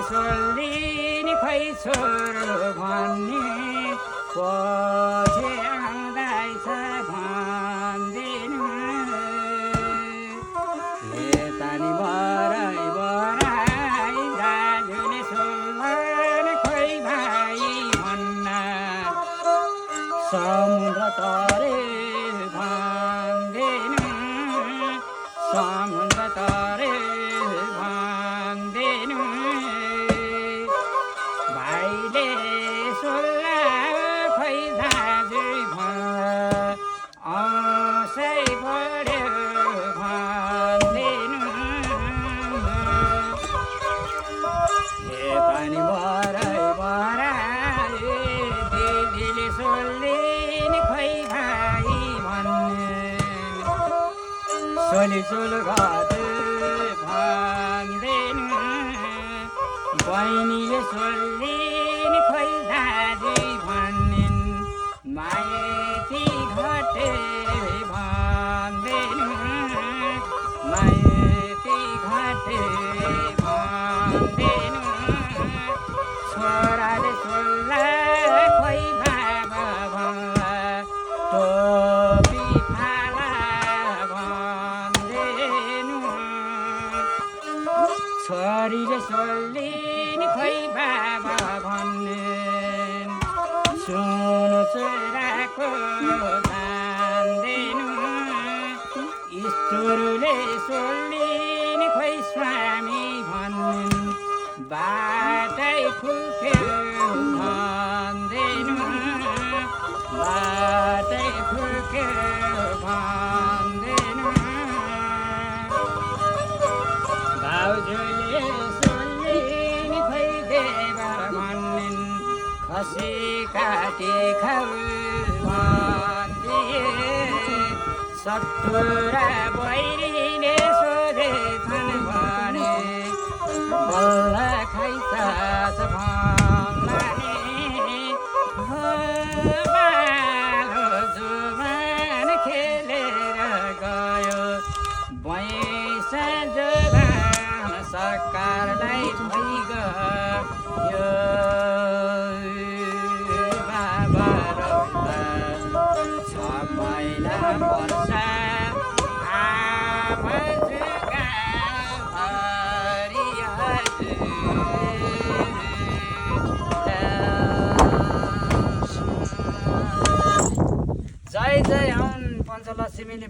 सोल्लिने खै छोरो भन्ने पछि आउँदैछ भन्दिनु तानी बराई बराई दाजुले सोल्लाने खोइ भाइ भन्न समुद्र तरे भन्दिनु समुद्र तरे भन्दिनु भाइले सोल्ला खोइ दाजु आशै बढ्यो पानी बराई बराई दिदीले सोल्लिने खोइ भाइ भन्ने सोली सोल घाटे भन्दिनु बहिनीले सोल्लिने खोइ दाजु भन्निन् माइती घटे भन्दिनु माइती घटे भन्दिनु छोराले सोल्ला खोइ बाबा भन्ला टोपी फाला भन्दिनु छोरीले सोल्लिने खोइ बाबा भन्निन् सुन छोराको भन्दिनु ईश्वरले सोल्लिने खोइ स्वामी भन्निन् बाटै फुक्यो भन्दिनु बाटै फुक्यो भन्दिनु भाउजूले सोल्लिने खोइ देवा भन्निन् खसी काटी खाऊ भन्दिए सत्तुरा बहिनीले सोधेछन् भने बल्ल खाइताछ भन्नाले बालो जुवान खेलेर गयो भैँस जोगान सरकारलाई भइगयो बाबा रौला 6 महिना वर्ष आमा जुगा जय जय हौन पञ्चलक्ष्मीले